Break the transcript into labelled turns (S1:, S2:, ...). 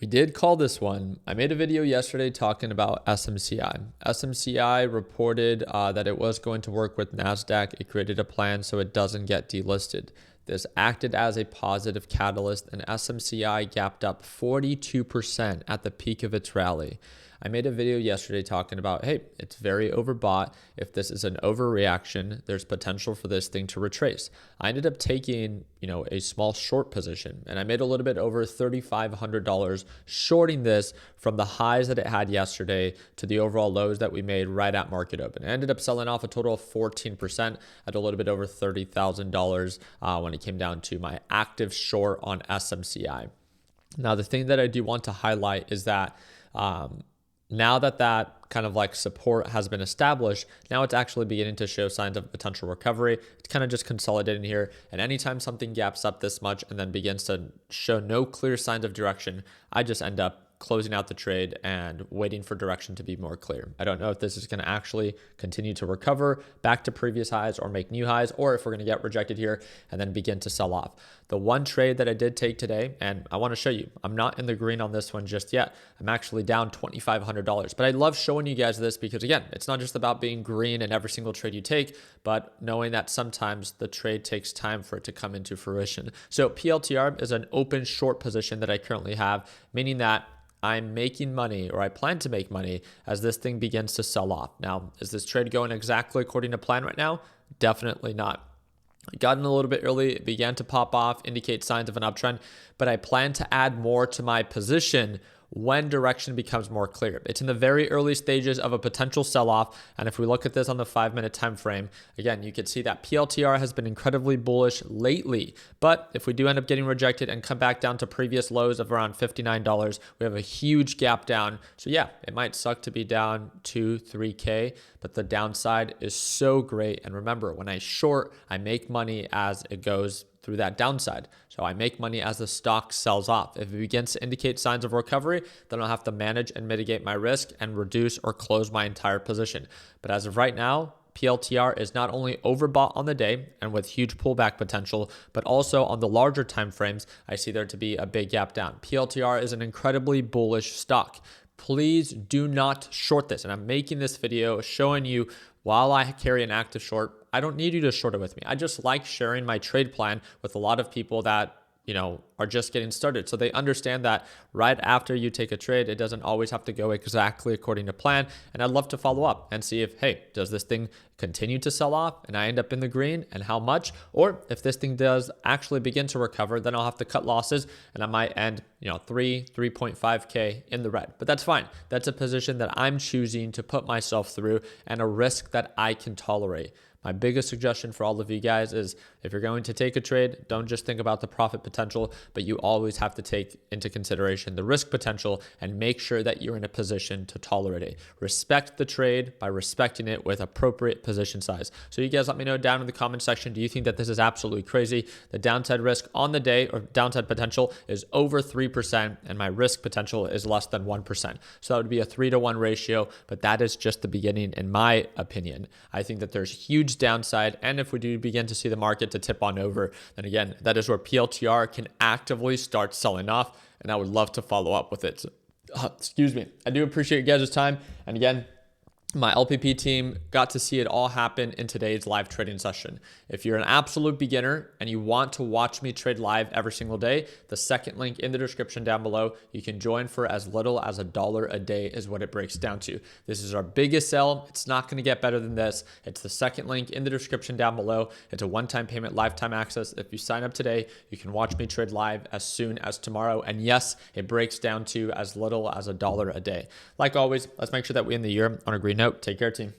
S1: We did call this one. I made a video yesterday talking about SMCI. SMCI reported that it was going to work with NASDAQ. It created a plan so it doesn't get delisted. This acted as a positive catalyst, and SMCI gapped up 42% at the peak of its rally. I made a video yesterday talking about, hey, it's very overbought. If this is an overreaction, there's potential for this thing to retrace. I ended up taking, a small short position, and I made a little bit over $3,500 shorting this from the highs that it had yesterday to the overall lows that we made right at market open. I ended up selling off a total of 14% at a little bit over $30,000 when it came down to my active short on SMCI. Now, the thing that I do want to highlight is that now that kind of like support has been established, now it's actually beginning to show signs of potential recovery. It's kind of just consolidating here. And anytime something gaps up this much and then begins to show no clear signs of direction, I just end up closing out the trade and waiting for direction to be more clear. I don't know if this is going to actually continue to recover back to previous highs or make new highs, or if we're going to get rejected here and then begin to sell off. The one trade that I did take today, and I want to show you, I'm not in the green on this one just yet. I'm actually down $2,500, but I love showing you guys this because again, it's not just about being green in every single trade you take, but knowing that sometimes the trade takes time for it to come into fruition. So PLTR is an open short position that I currently have, meaning that I'm making money, or I plan to make money, as this thing begins to sell off. Now, is this trade going exactly according to plan right now? Definitely not. I got in a little bit early, it began to pop off, indicate signs of an uptrend, but I plan to add more to my position when direction becomes more clear. It's in the very early stages of a potential sell-off, and if we look at this on the 5-minute time frame, again, you can see that PLTR has been incredibly bullish lately, but if we do end up getting rejected and come back down to previous lows of around $59, we have a huge gap down. So yeah, it might suck to be down 2-3K, but the downside is so great. And remember, when I short, I make money as it goes through that downside. So I make money as the stock sells off. If it begins to indicate signs of recovery, then I'll have to manage and mitigate my risk and reduce or close my entire position. But as of right now, PLTR is not only overbought on the day and with huge pullback potential, but also on the larger time frames, I see there to be a big gap down. PLTR is an incredibly bullish stock. Please do not short this. And I'm making this video showing you while I carry an active short, I don't need you to short it with me. I just like sharing my trade plan with a lot of people that, are just getting started. So they understand that right after you take a trade, it doesn't always have to go exactly according to plan. And I'd love to follow up and see if, hey, does this thing continue to sell off and I end up in the green, and how much? Or if this thing does actually begin to recover, then I'll have to cut losses and I might end, 3.5K in the red. But that's fine. That's a position that I'm choosing to put myself through and a risk that I can tolerate. My biggest suggestion for all of you guys is if you're going to take a trade, don't just think about the profit potential, but you always have to take into consideration the risk potential and make sure that you're in a position to tolerate it. Respect the trade by respecting it with appropriate position size. So you guys let me know down in the comment section, do you think that this is absolutely crazy? The downside risk on the day, or downside potential, is over 3%, and my risk potential is less than 1%. So that would be a 3-to-1 ratio, but that is just the beginning in my opinion. I think that there's huge downside, and if we do begin to see the market to tip on over, then again, that is where PLTR can actively start selling off, and I would love to follow up with it. Excuse me. I do appreciate you guys' time, and again, my LPP team got to see it all happen in today's live trading session. If you're an absolute beginner and you want to watch me trade live every single day, the second link in the description down below, you can join for as little as $1 a day is what it breaks down to. This is our biggest sell. It's not going to get better than this. It's the second link in the description down below. It's a one-time payment, lifetime access. If you sign up today, you can watch me trade live as soon as tomorrow. And yes, it breaks down to as little as $1 a day. Like always, let's make sure that we end the year on a green note. Take care, team.